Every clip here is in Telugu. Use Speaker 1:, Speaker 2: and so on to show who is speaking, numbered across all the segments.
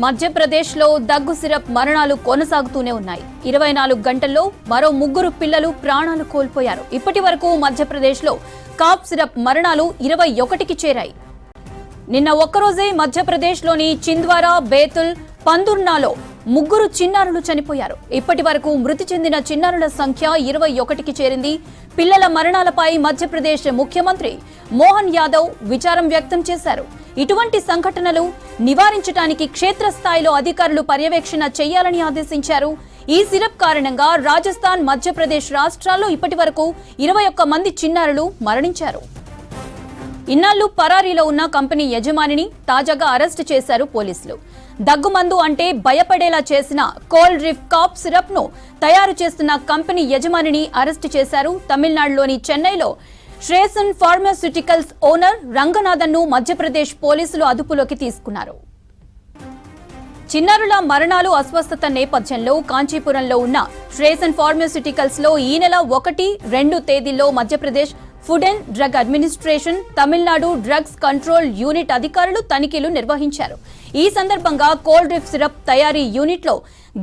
Speaker 1: మధ్యప్రదేశ్లో దగ్గు సిరప్ మరణాలు కొనసాగుతూనే ఉన్నాయి. 24 గంటల్లో మరో 3 పిల్లలు ప్రాణాలు కోల్పోయారు. ఇప్పటి వరకు మధ్యప్రదేశ్లో కాఫ్ సిరప్ మరణాలు 21కి చేరాయి. నిన్న ఒక్కరోజే మధ్యప్రదేశ్లోని చింద్వారా, బేతుల్, పందుర్నాలో 3 చిన్నారులు చనిపోయారు. ఇప్పటి వరకు మృతి చెందిన చిన్నారుల సంఖ్య 21కి చేరింది. పిల్లల మరణాలపై మధ్యప్రదేశ్ ముఖ్యమంత్రి మోహన్ యాదవ్ విచారం వ్యక్తం చేశారు. ఇటువంటి సంఘటనలు నివారించడానికి క్షేత్రస్థాయిలో అధికారులు పర్యవేక్షణ చేయాలని ఆదేశించారు. ఈ సిరప్ కారణంగా రాజస్థాన్, మధ్యప్రదేశ్ రాష్ట్రాల్లో ఇప్పటి వరకు 21 మంది చిన్నారులు మరణించారు. ఇన్నాళ్లు పరారీలో ఉన్న కంపెనీ యజమానిని తాజాగా అరెస్టు చేశారు పోలీసులు. దగ్గుమందు అంటే భయపడేలా చేసిన కోల్డ్ రిఫ్ కాఫ్ సిరప్ ను తయారు చేస్తున్న కంపెనీ యజమానిని అరెస్టు చేశారు. తమిళనాడులోని చెన్నైలో శ్రేసన్ ఫార్మాస్యూటికల్స్ ఓనర్ రంగనాథన్ ను మధ్యప్రదేశ్ పోలీసులు అదుపులోకి తీసుకున్నారు. చిన్నారుల మరణాలు, అస్వస్థత నేపథ్యంలో కాంచీపురంలో ఉన్న శ్రేసన్ ఫార్మాస్యూటికల్స్ లో ఈ నెల 1, 2 తేదీల్లో Madhya Pradesh food and drug administration, Tamil Nadu drugs control unit అధికారులు తనిఖీలు నిర్వహించారు. ఈ సందర్భంగా కోల్డ్ రిఫ్ సిరప్ తయారీ యూనిట్లో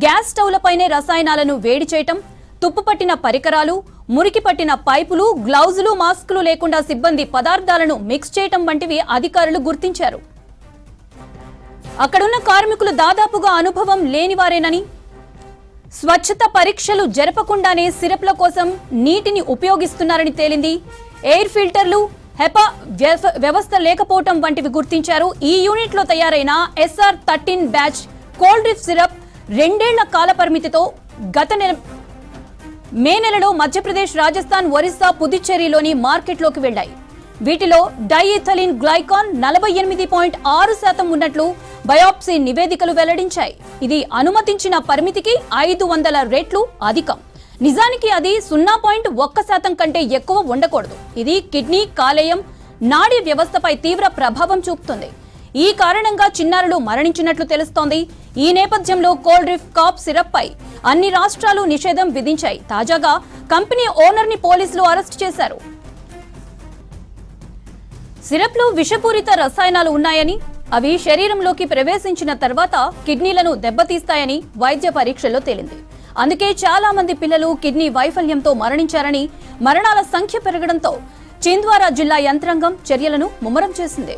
Speaker 1: గ్యాస్ స్టవ్లపైనే రసాయనాలను వేడి చేయటం, తుప్పుపట్టిన పరికరాలు, మురికి పట్టిన పైపులు, గ్లౌజులు, మాస్కులు లేకుండా సిబ్బంది పదార్థాలను మిక్స్ చేయటం వంటివి అధికారులు గుర్తించారు. అక్కడున్న కార్మికులు దాదాపుగా అనుభవం లేనివారేనని, స్వచ్ఛత పరీక్షలు జరపకుండానే సిరప్ల కోసం నీటిని ఉపయోగిస్తున్నారని తేలింది. ఎయిర్ ఫిల్టర్లు, హెపా వ్యవస్థ లేకపోవటం వంటివి గుర్తించారు. ఈ యూనిట్లో తయారైన SR13 బ్యాచ్ కోల్డ్ రిఫ్ సిరప్ 2 ఏళ్ల కాల పరిమితితో గత మే నెలలో మధ్యప్రదేశ్, రాజస్థాన్, ఒరిస్సా, పుదుచ్చేరిలోని మార్కెట్లోకి వెళ్లాయి. వీటిలో డైఇథలిన్ గ్లైకాన్ 48.6% ఉన్నట్లు బయోప్సీ నివేదికలు వెల్లడించాయి. ఇది అనుమతించిన పరిమితికి 500 రెట్లు అధికం. నిజానికి అది 0.1% కంటే ఎక్కువ ఉండకూడదు. ఇది కిడ్నీ, కాలేయం, నాడీ వ్యవస్థపై తీవ్ర ప్రభావం చూపుతుంది. ఈ కారణంగా చిన్నారులు మరణించినట్లు తెలుస్తోంది. ఈ నేపథ్యంలో కోల్డ్ రిఫ్ కాఫ్ సిరప్ పై అన్ని రాష్ట్రాలు నిషేధం విధించాయి. తాజాగా కంపెనీ ఓనర్ ని పోలీసులు అరెస్ట్ చేశారు. సిరప్ లో విషపూరిత రసాయనాలు ఉన్నాయని, అవి శరీరంలోకి ప్రవేశించిన తర్వాత కిడ్నీలను దెబ్బతీస్తాయని వైద్య పరీక్షల్లో తేలింది. అందుకే చాలా మంది పిల్లలు కిడ్నీ వైఫల్యంతో మరణించారని, మరణాల సంఖ్య పెరగడంతో చింద్వారా జిల్లా యంత్రాంగం చర్యలను ముమ్మరం చేసింది.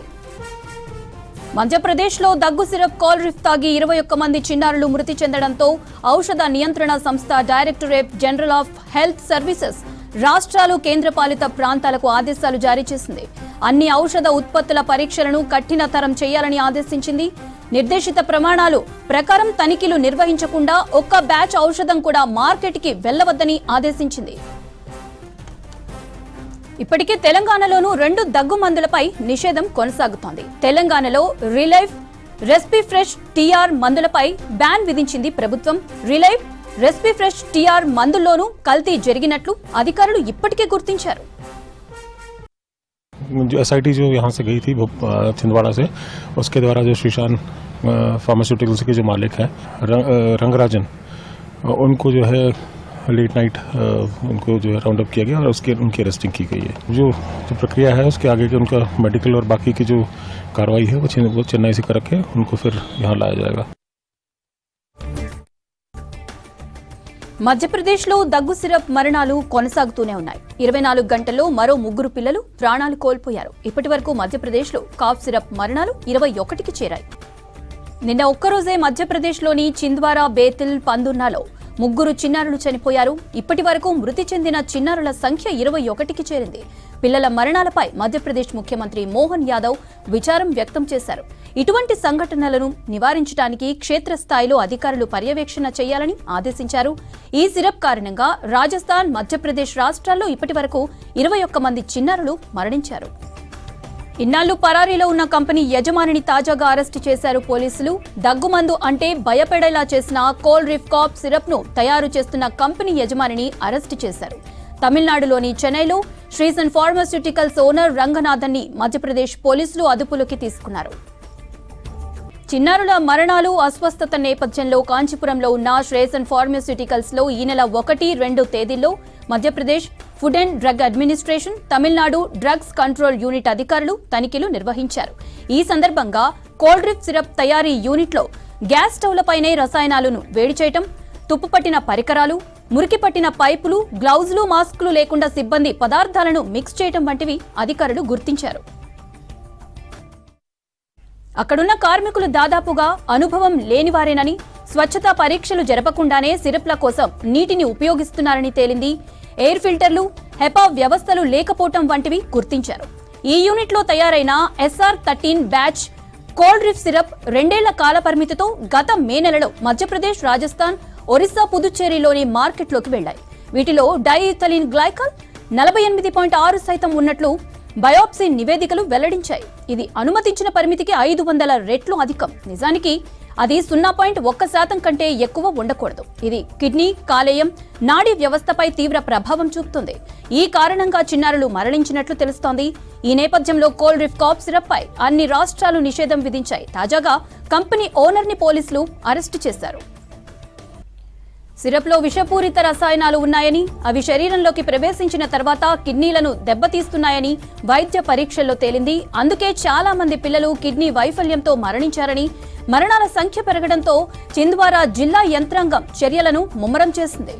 Speaker 1: మధ్యప్రదేశ్లో దగ్గు సిరప్ కోల్డ్ రిఫ్ తాగి 21 మంది చిన్నారులు మృతి చెందడంతో ఔషధ నియంత్రణ సంస్థ directorate general of health services రాష్ట్రాలు, కేంద్రపాలిత ప్రాంతాలకు ఆదేశాలు జారీ చేసింది. అన్ని ఔషధ ఉత్పత్తుల పరీక్షలను కఠినతరం చేయాలని ఆదేశించింది. నిర్దేశిత ప్రమాణాలు ప్రకారం తనిఖీలు నిర్వహించకుండా ఒక్క బ్యాచ్ ఔషధం కూడా మార్కెట్కి వెళ్లవద్దని ఆదేశించింది. ఇప్పటికే తెలంగాణలోనూ 2 దగ్గు మందులపై నిషేధం కొనసాగుతోంది. తెలంగాణలో రిలైఫ్, రెస్పిఫ్రెష్ TR మందులపై బ్యాన్ విధించింది ప్రభుత్వం. రిలైఫ్, రెస్పిఫ్రెష్ TR మందుల్లోనూ కల్తీ జరిగినట్లు అధికారులు ఇప్పటికే గుర్తించారు.
Speaker 2: SIT जो यहाँ से गई थी छिंदवाड़ा से, उसके द्वारा जो श्रीशान फार्मास्यूटिकल्स के जो मालिक हैं रंगराजन, उनको जो है लेट नाइट उनको जो है राउंड अप किया गया और उनकी अरेस्टिंग की गई है. जो प्रक्रिया है उसके आगे के उनका मेडिकल और बाकी की जो कार्रवाई है वो चेन्नई से करके उनको फिर यहाँ लाया जाएगा.
Speaker 1: మధ్యప్రదేశ్లో దగ్గు సిరప్ మరణాలు కొనసాగుతూనే ఉన్నాయి. 24 గంటల్లో మరో 3 పిల్లలు ప్రాణాలు కోల్పోయారు. ఇప్పటి వరకు మధ్యప్రదేశ్లో కాఫ్ సిరప్ మరణాలు 21కి చేరాయి. నిన్న ఒక్కరోజే మధ్యప్రదేశ్లోని చింద్వారా, బేతుల్, పందుర్నాలో 3 చిన్నారులు చనిపోయారు. ఇప్పటి వరకు మృతి చెందిన చిన్నారుల సంఖ్య 21కి చేరింది. పిల్లల మరణాలపై మధ్యప్రదేశ్ ముఖ్యమంత్రి మోహన్ యాదవ్ విచారం వ్యక్తం చేశారు. ఇటువంటి సంఘటనలను నివారించడానికి క్షేత్రస్థాయిలో అధికారులు పర్యవేక్షణ చేయాలని ఆదేశించారు. ఈ సిరప్ కారణంగా రాజస్థాన్, మధ్యప్రదేశ్ రాష్ట్రాల్లో ఇప్పటి వరకు 21 మంది చిన్నారులు మరణించారు. ఇన్నాళ్లు పరారీలో ఉన్న కంపెనీ యజమానిని తాజాగా అరెస్టు చేశారు పోలీసులు. దగ్గుమందు అంటే భయపడేలా చేసిన కోల్డ్ రిఫ్ కాఫ్ సిరప్ ను తయారు చేస్తున్న కంపెనీ యజమానిని అరెస్టు చేశారు. తమిళనాడులోని చెన్నైలో శ్రీసన్ ఫార్మాస్యూటికల్స్ ఓనర్ రంగనాథన్ ని మధ్యప్రదేశ్ పోలీసులు అదుపులోకి తీసుకున్నారు. చిన్నారుల మరణాలు, అస్వస్థత నేపథ్యంలో కాంచీపురంలో ఉన్న శ్రేసన్ ఫార్మాస్యూటికల్స్ లో ఈ నెల 1, 2 తేదీల్లో Madhya Pradesh food and drug administration, Tamil Nadu drugs control unit అధికారులు తనిఖీలు నిర్వహించారు. ఈ సందర్భంగా కోల్డ్ రిఫ్ సిరప్ తయారీ యూనిట్లో గ్యాస్ స్టవ్లపైనే రసాయనాలను వేడి చేయటం, తుప్పుపట్టిన పరికరాలు, మురికి పట్టిన పైపులు, గ్లౌజులు, మాస్కులు లేకుండా సిబ్బంది పదార్థాలను మిక్స్ చేయటం వంటివి అధికారులు గుర్తించారు. అక్కడున్న కార్మికులు దాదాపుగా అనుభవం లేనివారేనని, స్వచ్ఛతా పరీక్షలు జరపకుండానే సిరప్ల కోసం నీటిని ఉపయోగిస్తున్నారని తేలింది. ఎయిర్ ఫిల్టర్లు, హెపా వ్యవస్థలు లేకపోవటం వంటివి గుర్తించారు. ఈ యూనిట్లో తయారైన SR13 బ్యాచ్ కోల్డ్ రిఫ్ సిరప్ 2 ఏళ్ల కాల పరిమితితో గత మే నెలలో మధ్యప్రదేశ్, రాజస్థాన్, ఒరిస్సా, పుదుచ్చేరిలోని మార్కెట్లోకి వెళ్లాయి. వీటిలో డైఇథిలిన్ గ్లైకాల్ 48.6% ఉన్నట్లు బయోప్సీ నివేదికలు వెల్లడించాయి. ఇది అనుమతించిన పరిమితికి 500 రెట్లు అధికం. నిజానికి అది 0.1% కంటే ఎక్కువ ఉండకూడదు. ఇది కిడ్నీ, కాలేయం, నాడీ వ్యవస్థపై తీవ్ర ప్రభావం చూపుతుంది. ఈ కారణంగా చిన్నారులు మరణించినట్లు తెలుస్తోంది. ఈ నేపథ్యంలో కోల్డ్ రిఫ్ కాఫ్ సిరప్ పై అన్ని రాష్ట్రాలు నిషేధం విధించాయి. తాజాగా కంపెనీ ఓనర్ ని పోలీసులు అరెస్టు చేశారు. సిరప్లో విషపూరిత రసాయనాలు ఉన్నాయని, అవి శరీరంలోకి ప్రవేశించిన తర్వాత కిడ్నీలను దెబ్బతీస్తున్నాయని వైద్య పరీక్షల్లో తేలింది. అందుకే చాలా మంది పిల్లలు కిడ్నీ వైఫల్యంతో మరణించారని, మరణాల సంఖ్య పెరగడంతో చింద్వారా జిల్లా యంత్రాంగం చర్యలను ముమ్మరం చేసింది.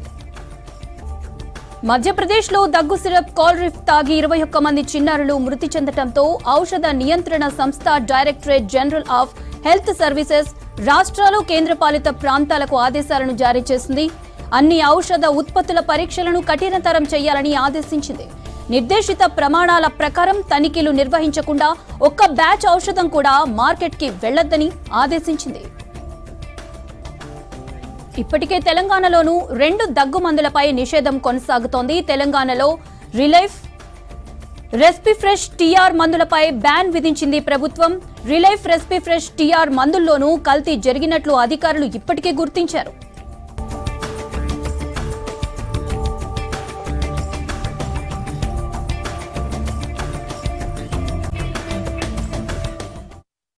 Speaker 1: మధ్యప్రదేశ్లో దగ్గు సిరప్ కోల్డ్ రిఫ్ తాగి 21 మంది చిన్నారులు మృతి చెందడంతో ఔషధ నియంత్రణ సంస్థ directorate general of health services రాష్ట్రాలు, కేంద్రపాలిత ప్రాంతాలకు ఆదేశాలను జారీ చేసింది. అన్ని ఔషధ ఉత్పత్తుల పరీక్షలను కఠినతరం చేయాలని ఆదేశించింది. నిర్దేశిత ప్రమాణాల ప్రకారం తనిఖీలు నిర్వహించకుండా ఒక్క బ్యాచ్ ఔషధం కూడా మార్కెట్కి వెళ్లొద్దని ఆదేశించింది. ఇప్పటికే తెలంగాణలోనూ 2 దగ్గు మందులపై నిషేధం కొనసాగుతోంది. తెలంగాణలో రిలైఫ్, రెస్పిఫ్రెష్ టీఆర్ మందులపై బ్యాన్ విధించింది ప్రభుత్వం. రిలైఫ్, రెస్పిఫ్రెష్ టీఆర్ మందుల్లోనూ కల్తీ జరిగినట్లు అధికారులు ఇప్పటికే గుర్తించారు.